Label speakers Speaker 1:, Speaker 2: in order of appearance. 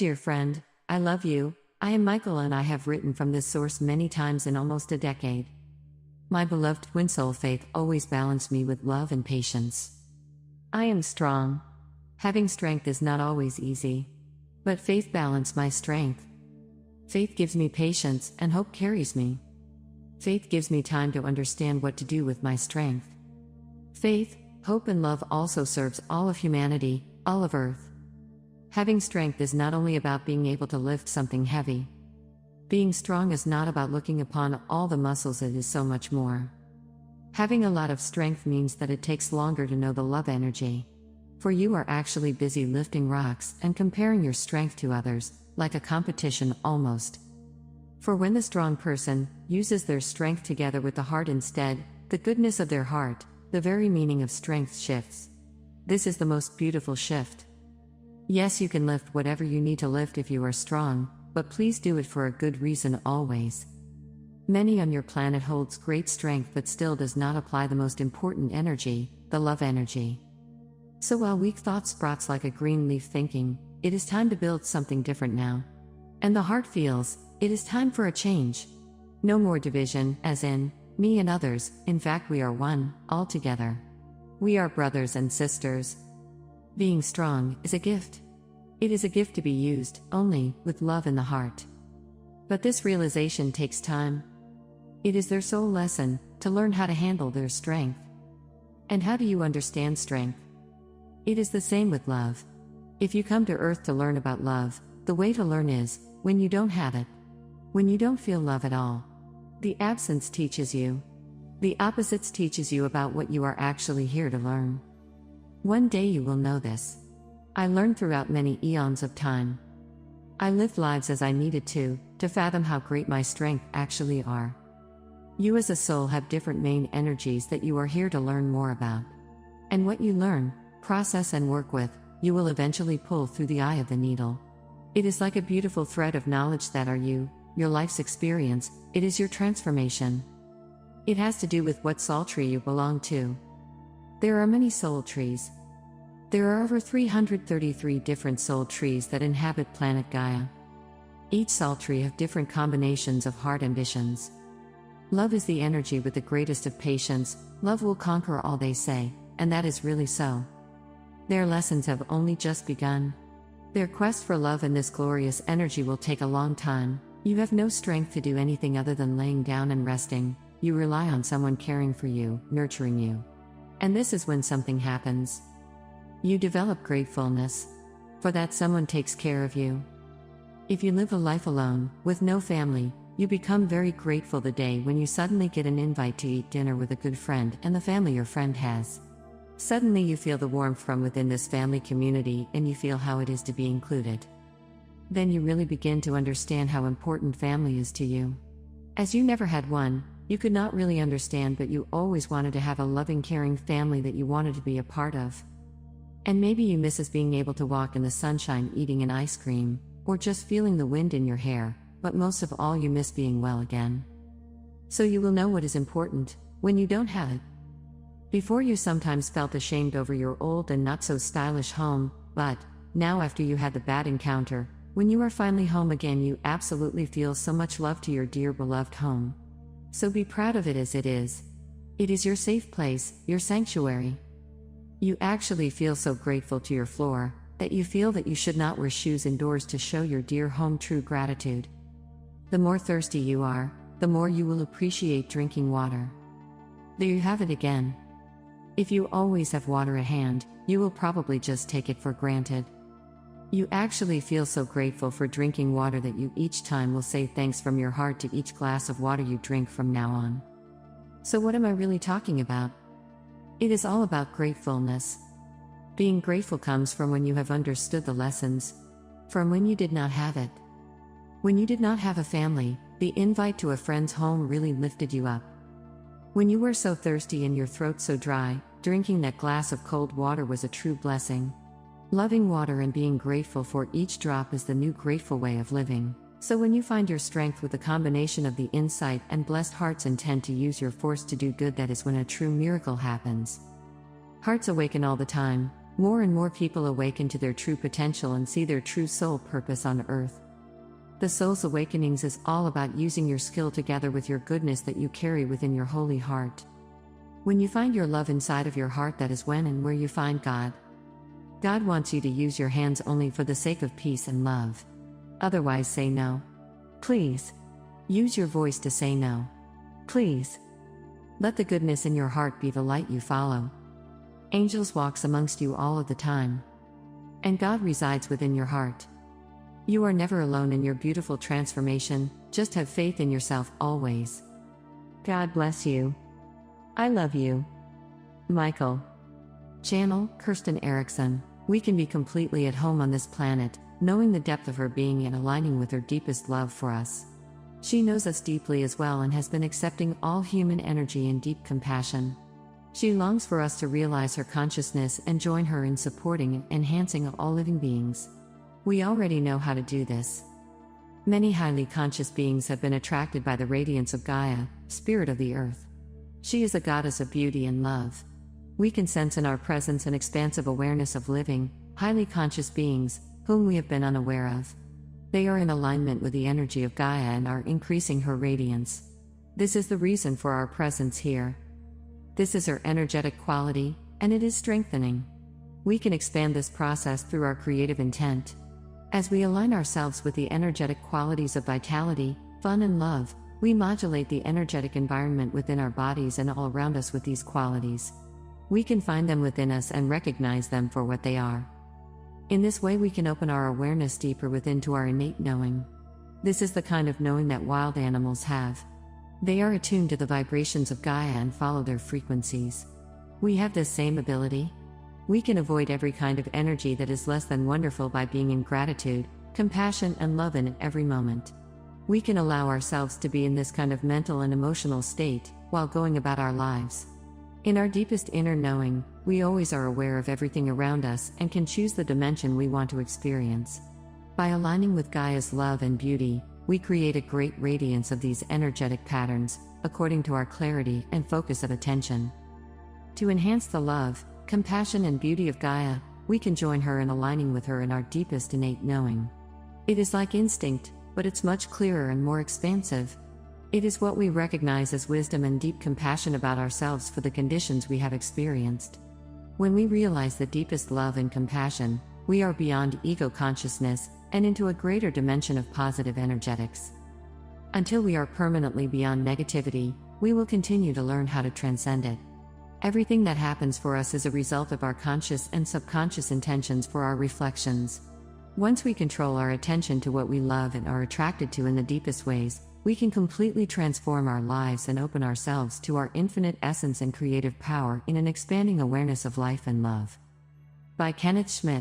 Speaker 1: dear friend, I love you. I am Michael and I have written from this source many times in almost a decade. My beloved twin soul Faith always balanced me with love and patience. I am strong. Having strength is not always easy. But Faith balanced my strength. Faith gives me patience and hope carries me. Faith gives me time to understand what to do with my strength. Faith, hope and love also serves all of humanity, all of Earth. Having strength is not only about being able to lift something heavy. Being strong is not about looking upon all the muscles, it is so much more. Having a lot of strength means that it takes longer to know the love energy. For you are actually busy lifting rocks and comparing your strength to others, like a competition almost. For when the strong person uses their strength together with the heart instead, the goodness of their heart, the very meaning of strength shifts. This is the most beautiful shift. Yes, you can lift whatever you need to lift if you are strong, but please do it for a good reason always. Many on your planet holds great strength but still does not apply the most important energy, the love energy. So while weak thoughts sprouts like a green leaf thinking, it is time to build something different now. And the heart feels, it is time for a change. No more division, as in, me and others, in fact we are one, all together. We are brothers and sisters. Being strong is a gift. It is a gift to be used, only, with love in the heart. But this realization takes time. It is their soul lesson, to learn how to handle their strength. And how do you understand strength? It is the same with love. If you come to Earth to learn about love, the way to learn is, when you don't have it. When you don't feel love at all. The absence teaches you. The opposites teaches you about what you are actually here to learn. One day you will know this. I learned throughout many eons of time. I lived lives as I needed to fathom how great my strength actually are. You as a soul have different main energies that you are here to learn more about. And what you learn, process and work with, you will eventually pull through the eye of the needle. It is like a beautiful thread of knowledge that are you, your life's experience, it is your transformation. It has to do with what soul tree you belong to. There are many soul trees. There are over 333 different soul trees that inhabit planet Gaia. Each soul tree have different combinations of heart ambitions. Love is the energy with the greatest of patience, love will conquer all they say, and that is really so. Their lessons have only just begun. Their quest for love and this glorious energy will take a long time. You have no strength to do anything other than laying down and resting. You rely on someone caring for you, nurturing you. And this is when something happens. You develop gratefulness. For that someone takes care of you. If you live a life alone, with no family, you become very grateful the day when you suddenly get an invite to eat dinner with a good friend and the family your friend has. Suddenly you feel the warmth from within this family community and you feel how it is to be included. Then you really begin to understand how important family is to you. As you never had one, you could not really understand, but you always wanted to have a loving, caring family that you wanted to be a part of. And maybe you miss being able to walk in the sunshine eating an ice cream, or just feeling the wind in your hair, but most of all you miss being well again. So you will know what is important, when you don't have it. Before you sometimes felt ashamed over your old and not so stylish home, but, now after you had the bad encounter, when you are finally home again you absolutely feel so much love to your dear beloved home. So be proud of it as it is. It is your safe place, your sanctuary. You actually feel so grateful to your floor, that you feel that you should not wear shoes indoors to show your dear home true gratitude. The more thirsty you are, the more you will appreciate drinking water. There you have it again. If you always have water at hand, you will probably just take it for granted. You actually feel so grateful for drinking water that you each time will say thanks from your heart to each glass of water you drink from now on. So what am I really talking about? It is all about gratefulness. Being grateful comes from when you have understood the lessons, from when you did not have it. When you did not have a family, the invite to a friend's home really lifted you up. When you were so thirsty and your throat so dry, drinking that glass of cold water was a true blessing. Loving water and being grateful for each drop is the new grateful way of living. So when you find your strength with a combination of the insight and blessed hearts intend to use your force to do good, that is when a true miracle happens. Hearts awaken all the time, More and more people awaken to their true potential and see their true soul purpose on earth. The Soul's Awakenings is all about using your skill together with your goodness that you carry within your holy heart. When you find your love inside of your heart, that is when and where you find God. God wants you to use your hands only for the sake of peace and love. Otherwise, say no. Please. Use your voice to say no. Please. Let the goodness in your heart be the light you follow. Angels walks amongst you all of the time. And God resides within your heart. You are never alone in your beautiful transformation, just have faith in yourself always. God bless you. I love you. Michael. Channel, Kirsten Erickson. We can be completely at home on this planet, knowing the depth of her being and aligning with her deepest love for us. She knows us deeply as well and has been accepting all human energy in deep compassion. She longs for us to realize her consciousness and join her in supporting and enhancing all living beings. We already know how to do this. Many highly conscious beings have been attracted by the radiance of Gaia, spirit of the earth. She is a goddess of beauty and love. We can sense in our presence an expansive awareness of living, highly conscious beings, whom we have been unaware of. They are in alignment with the energy of Gaia and are increasing her radiance. This is the reason for our presence here. This is her energetic quality, and it is strengthening. We can expand this process through our creative intent. As we align ourselves with the energetic qualities of vitality, fun and love, we modulate the energetic environment within our bodies and all around us with these qualities. We can find them within us and recognize them for what they are. In this way we can open our awareness deeper within to our innate knowing. This is the kind of knowing that wild animals have. They are attuned to the vibrations of Gaia and follow their frequencies. We have this same ability. We can avoid every kind of energy that is less than wonderful by being in gratitude, compassion and love in every moment. We can allow ourselves to be in this kind of mental and emotional state, while going about our lives. In our deepest inner knowing, we always are aware of everything around us and can choose the dimension we want to experience. By aligning with Gaia's love and beauty, we create a great radiance of these energetic patterns, according to our clarity and focus of attention. To enhance the love, compassion and beauty of Gaia, we can join her in aligning with her in our deepest innate knowing. It is like instinct, but it's much clearer and more expansive. It is what we recognize as wisdom and deep compassion about ourselves for the conditions we have experienced. When we realize the deepest love and compassion, we are beyond ego consciousness and into a greater dimension of positive energetics. Until we are permanently beyond negativity, we will continue to learn how to transcend it. Everything that happens for us is a result of our conscious and subconscious intentions for our reflections. Once we control our attention to what we love and are attracted to in the deepest ways, we can completely transform our lives and open ourselves to our infinite essence and creative power in an expanding awareness of life and love. By Kenneth Schmidt.